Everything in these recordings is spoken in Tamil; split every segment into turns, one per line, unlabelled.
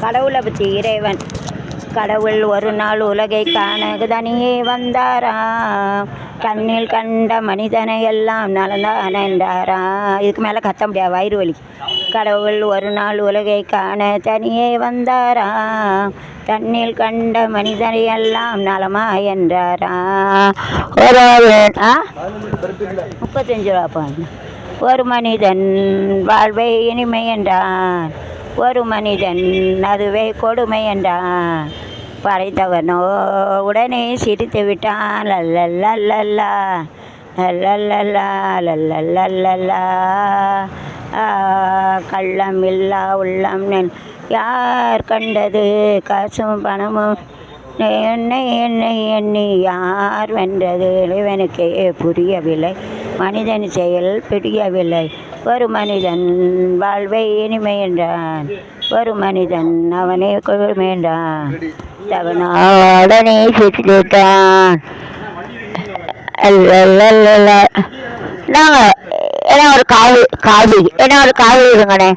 கடவுளை பற்றி இறைவன் கடவுள் ஒரு நாள் உலகை காண தனியே வந்தாராம். கண்ணில் கண்ட மனிதனை எல்லாம் நலந்தான் என்றாராம். இதுக்கு மேலே கத்த முடியாது, வயிறு வலி. கடவுள் ஒரு நாள் உலகை காண தனியே வந்தாராம். கண்ணில் கண்ட மனிதனை எல்லாம் நலமா என்றாராம். 35 ரூபா. ஒரு மனிதன் வாழ்வை இனிமை என்றான், ஒரு மனிதன் அதுவே கொடுமை என்றான். படைத்தவனோ உடனே சிரித்து விட்டான். லல்லல்லல்லா லல்லல்லா லல்லல்லல்லா. கள்ளம் இல்லா உள்ளம் யார் கண்டது, காசும் பணமும் என்னை என்னை எண்ணி யார் வென்றது. இறைவனுக்கே புரியவில்லை, மனிதன் செயல் பிடியவில்லை. ஒரு மனிதன் வாழ்வை இனிமை என்றான், ஒரு மனிதன் அவனை கொடுமை என்றான். தவனோடனே சுற்றிட்டான். என்ன ஒரு காவி இருங்கண்ணே.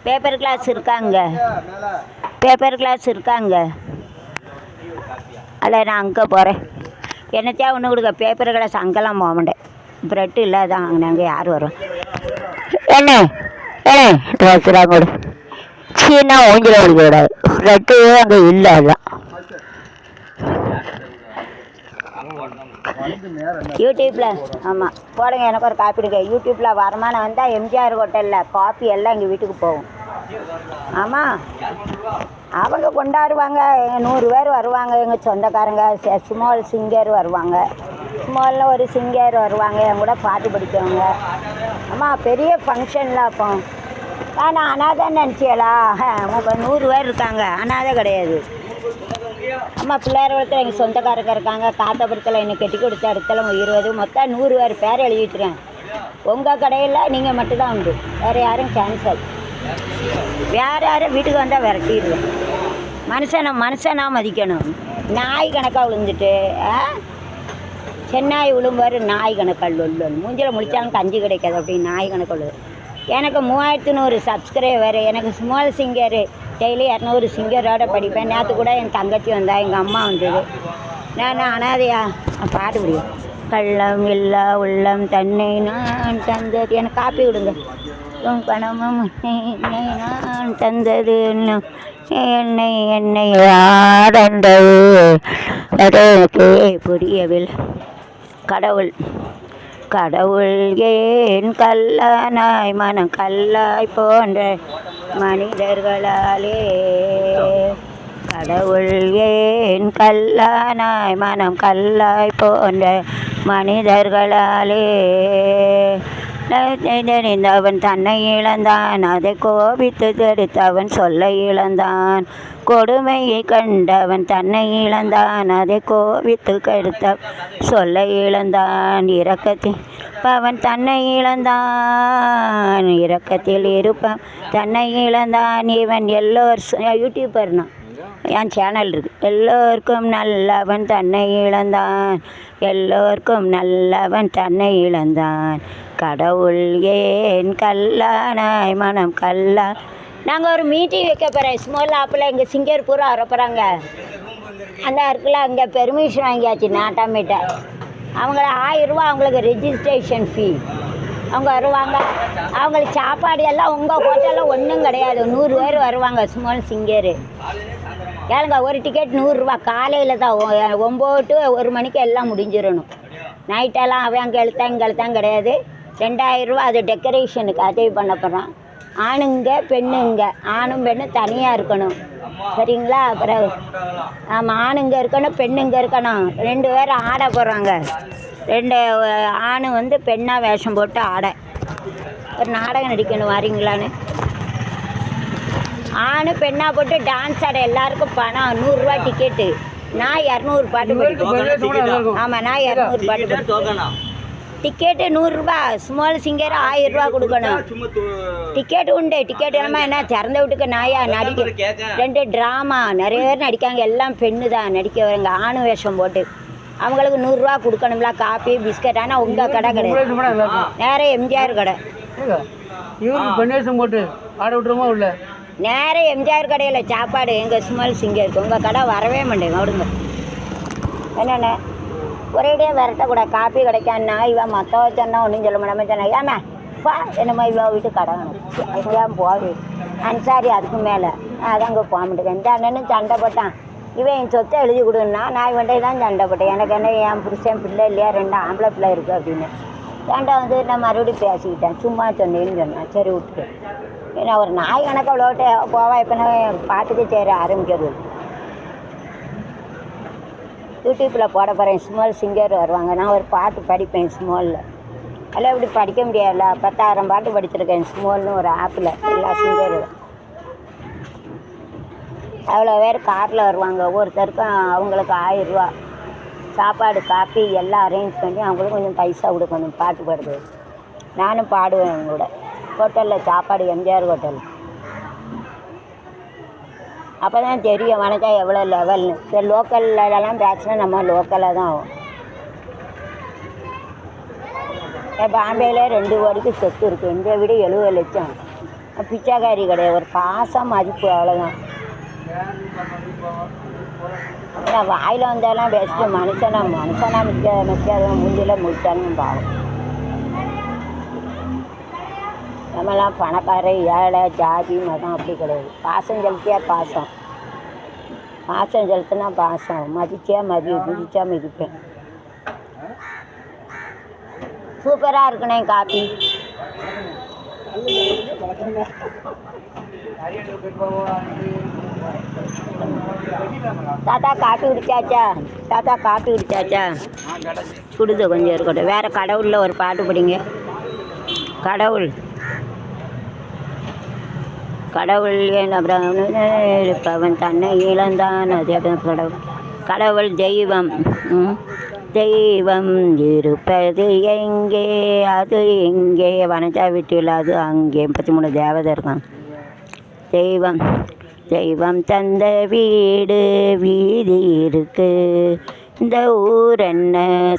பேப்பர் கிளாஸ் இருக்காங்க, பேப்பர் கிளாஸ் இருக்காங்க. அல்ல நான் அங்கே போகிறேன். என்னத்தையா ஒன்று கொடுக்க. பேப்பர் கிளாஸ் அங்கெல்லாம் போக மாட்டேன். ப்ரெட்டு இல்லாதான் அங்கே யார் வரும்? என்ன ட்ரெஸ்ஸாக கொடு. சீனா ஊஞ்சில் கொடுக்க கூடாது. ப்ரெட்டு அங்கே இல்லை. அதுதான் யூடியூப்பில். ஆமாம் போடுங்க, எனக்கு ஒரு காப்பி எடுக்க. யூடியூப்பில் வருமானம் வந்தால் எம்ஜிஆர் ஹோட்டலில் காப்பி எல்லாம் எங்கள் வீட்டுக்கு போகும். ஆமாம் அவங்க கொண்டாடுவாங்க. எங்கள் 100 பேர் வருவாங்க, எங்கள் சொந்தக்காரங்க. ஸ்மால் சிங்கர் வருவாங்க, ஸ்மாலில் ஒரு சிங்கர் வருவாங்க, என் கூட பாட்டு படித்தவங்க. ஆமாம் பெரிய ஃபங்க்ஷனில் அப்போ நான் அனாதைன்னு நினச்சியலா? 100 பேர் இருக்காங்க, அனாதை கிடையாது. அம்மா பிள்ளையார் வளர்த்துல எங்கள் சொந்தக்காரங்க இருக்காங்க. காத்தபுரத்தில் என்னை கட்டி கொடுத்த இடத்துல 20, மொத்தம் 100 பேர் எழுதிட்டுருக்கேன். உங்கள் கடையில் நீங்கள் மட்டும்தான் உண்டு, வேறு யாரும் கேன்சல். வேறு யாரும் வீட்டுக்கு வந்தால் விரட்டிடுவேன். மனுஷனாக மதிக்கணும். நாய் கணக்காக விழுந்துட்டு சென்னாய் விழும்பார். நாய் கணக்கால் உள்ளு மூஞ்சில் முடித்தாலும் கஞ்சி கிடைக்காது, அப்படி நாய் கணக்கு உள்ளது. எனக்கு 3100 சப்ஸ்கிரைபர். எனக்கு ஸ்மால் சிங்கரு டெய்லி 200 சிங்கரோட படிப்பேன். நேற்று கூட என் தங்கச்சி வந்தா, எங்கள் அம்மா வந்தது. நான் அனாதையா பாட்டு முடியும். கள்ளம் இல்லா உள்ளம் தன்னை நான் தந்தது. எனக்கு காப்பி விடுங்க. பணமும் என்னை நான் தந்தது, என்னை என்னை ஆடந்தது அதற்கு புரியவில்லை. கடவுள் ஏன் கல்லானாய் மனம் கல்லாய் போன்ற மனிதர்களாலே. கடவுள் ஏன் கல்லானாய் மனம் கல்லாய் போன்ற மனிதர்களாலே. அவன் தன்னை இழந்தான், அதை கோபித்து தடுத்து அவன் சொல்ல இழந்தான். கொடுமையை கண்டவன் தன்னை இழந்தான், அதை கோபித்து கடுத்த சொல்ல இழந்தான். இரக்கத்தில் அவன் தன்னை இழந்தான், இரக்கத்தில் இருப்பான் தன்னை இழந்தான். இவன் யூடியூபர்னா என் சேனல் இருக்குது. எல்லோருக்கும் நல்லவன் தன்னை இழந்தான், எல்லோருக்கும் நல்லவன் தன்னை இழந்தான். கடவுள் ஏன் கல்லானாய் மனம் கல்லா. நாங்கள் ஒரு மீட்டிங் வைக்க போகிறேன். ஸ்மால் ஆப்பில் எங்கள் சிங்கர் பூரா வரப்போகிறாங்க. அந்த இருக்குல்ல அங்கே பெர்மிஷன் வாங்கியாச்சு நாட்டாமேட்ட. அவங்கள 1000 ரூபா அவங்களுக்கு ரெஜிஸ்ட்ரேஷன் ஃபீ. அவங்க வருவாங்க, அவங்களுக்கு சாப்பாடு எல்லாம் உங்கள் ஹோட்டலில் ஒன்றும் கிடையாது. 100 பேர் வருவாங்க ஸ்மால் சிங்கரு. ஏழுங்க ஒரு டிக்கெட் 100 ரூபா. காலையில் தான் 9 to 1 மணிக்கு எல்லாம் முடிஞ்சிடணும். நைட்டெல்லாம் அவன் அங்கே இங்கே கிடையாது. 2000 ரூபா. அது டெக்கரேஷனுக்கு அதே பண்ண போகிறான். ஆணுங்க பெண்ணுங்க, ஆணும் பெண்ணும் தனியாக இருக்கணும், சரிங்களா? அப்புறம் ஆமாம் ஆணுங்க இருக்கணும் பெண்ணுங்க இருக்கணும். 2 பேர் ஆட போகிறாங்க. 2 ஆணு பெண்ணாக வேஷம் போட்டு ஆட ஒரு நாடகம் நடிக்கணும், வரீங்களான்னு. ஆணு பெண்ணாக போட்டு டான்ஸ் ஆட. எல்லாருக்கும் பணம் 100 ரூபா டிக்கெட்டு. நான் 200 பாட்டு படிப்பேன். ஆமாம் நான் 200 பாட்டு படிப்பேன். டிக்கெட்டு 100 ரூபா. ஸ்மால் சிங்கர் 1000 ரூபா கொடுக்கணும். டிக்கெட்டு உண்டு. டிக்கெட் என்ன திறந்த வீட்டுக்கு நாயா நடிக்க. 2 ட்ராமா நிறைய பேர் நடிக்காங்க. எல்லாம் பெண்ணு தான் நடிக்க வரங்க. ஆணு வேஷம் போட்டு அவங்களுக்கு 100 ரூபா கொடுக்கணும்ல. Coffee biscuit. ஆனால் உங்கள் கடை கிடையாது, வேறு எம்ஜிஆர் கடை.
இவருக்கு பெண் வேஷம் போட்டு ஆட விட்டுருமா உள்ள
நேராக எம்ஜிஆர் கடையில் சாப்பாடு எங்கள் ஸ்மெல் சிங்கருக்கு. உங்கள் கடை வரவே மாட்டேங்க விடுங்க. என்னென்ன ஒரேடியாக விரட்டக்கூடாது. காப்பி கிடைக்கான்னா இவன் மற்ற வச்சோன்னா ஒன்றும் சொல்ல முடியாமல் சொன்னா ஏமா பா என்னம்மா இவ வீட்டு கடை ஏன் போகுது அன்சாரி அதுக்கு மேலே அதான் அங்கே போக மாட்டேங்க. இந்த அண்ணனும் சண்டை போட்டான். இவன் என் சொத்தை எழுதி கொடுன்னா நான் இவன்டே தான் சண்டை போட்டேன். எனக்கு என்ன என் புருஷன் பிள்ளை இல்லையா 2 ஆம்பளை பிள்ளை இருக்குது அப்படின்னு சண்டை வந்து நான் மறுபடியும் பேசிக்கிட்டேன். சும்மா சொன்னேன்னு சொன்னேன். சரி விட்டுட்டு ஏன்னா ஒரு நாய் கணக்கு அவ்வளோட்டு போவா. இப்போ நான் பாட்டுக்கு சரி ஆரம்பிக்கிறது. யூடியூப்பில் போட போகிறேன். ஸ்மால் சிங்கர் வருவாங்க. நான் ஒரு பாட்டு படிப்பேன் ஸ்மாலில். அதெல்லாம் இப்படி படிக்க முடியாதுல்ல. 10,000 பாட்டு படிச்சிருக்கேன் ஸ்மால்னு ஒரு ஆப்பில். எல்லா சிங்கரும் அவ்வளோ பேர் காரில் வருவாங்க. ஒவ்வொருத்தருக்கும் அவங்களுக்கு 1000 ரூபா சாப்பாடு காப்பி எல்லாம் அரேஞ்ச் பண்ணி அவங்களுக்கு கொஞ்சம் பைசா கொடுக்கணும் பாட்டு பாடுறது. நானும் பாடுவேன் அவங்களோட. ஹோட்டலில் சாப்பாடு எம்ஜிஆர் ஹோட்டல். அப்போ தான் தெரியும் வணக்கம் எவ்வளோ லெவல்னு. சரி லோக்கல்லலாம் பேசினா நம்ம லோக்கலாக தான் ஆகும். பாம்பேயில் 2 கோடிக்கு சொத்து இருக்குது. இந்த வீடு 70 லட்சம். பிச்சாக்காரி கிடையாது. ஒரு பாசம் மதிப்பு அவ்வளோதான். ஏன்னா வாயில் வந்தாலும் பெஸ்ட்டு மனுஷனா மிக்காதவன் மூஞ்சில் முடிச்சாலும் பாவம். நம்மலாம் பணக்கார ஏழை ஜாதி மதம் அப்படி கிடையாது. பாசம் செலுத்தியா பாசம். பாசம் செலுத்தினா பாசம். மதிச்சா மிதிச்சா மிதிப்பேன். சூப்பராக இருக்குண்ணே காப்பி. தாத்தா காப்பி குடிச்சாச்சா? தாத்தா காப்பி குடிச்சாச்சா? குடுது கொஞ்சம் இருக்கட்டும். வேறு கடவுளில் ஒரு பாட்டு படிங்க. கடவுள் அப்புறம் இருப்பவன் தன்னை இழந்தான். அது அப்புறம் கடவுள் தெய்வம். தெய்வம் இருப்பது எங்கே அது எங்கே வனஜா வீட்டில் அது அங்கே 33 தேவதை இருக்கான். தெய்வம் தந்த வீடு வீதி இருக்கு. இந்த ஊர் என்ன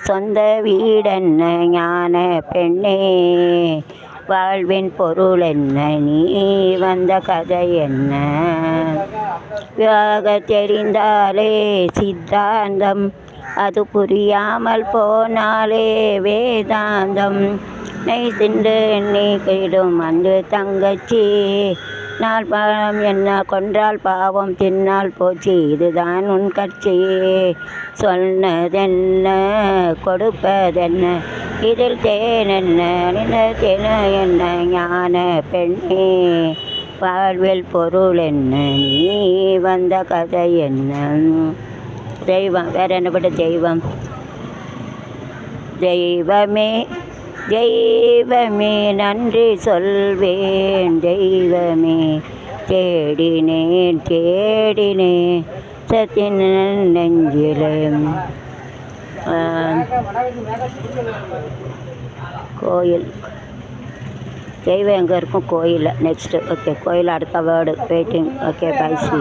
சொந்த வீடென்ன ஞான பெண்ணே வாழ்வின் பொருள் என்ன நீ வந்த கதை என்ன யாக தெரிந்தாலே சித்தாந்தம் அது புரியாமல் போனாலே வேதாந்தம் நெய் திண்டு நீ கைடும் அன்று தங்கச்சி நாள் பாவம் என்ன கொன்றால் பாவம் தின்னால் போச்சு இதுதான் உன் கட்சி சொன்னதென்ன கொடுப்பதென்ன இதில் தேனென்ன தேன என்ன ஞான பெண்ணே வாழ்வில் பொருள் என்ன நீ வந்த கதை என்ன. தெய்வம் வேறு என்னப்பட்ட தெய்வம். தெய்வமே நன்றி சொல்வேன். தெய்வமே தேடினேன் சத்தின் நெஞ்சிலே. கோயில் தெய்வம் எங்கே இருக்கும்? கோயிலில். நெக்ஸ்ட்டு ஓகே கோயில் அடுத்த word waiting. Okay bye C.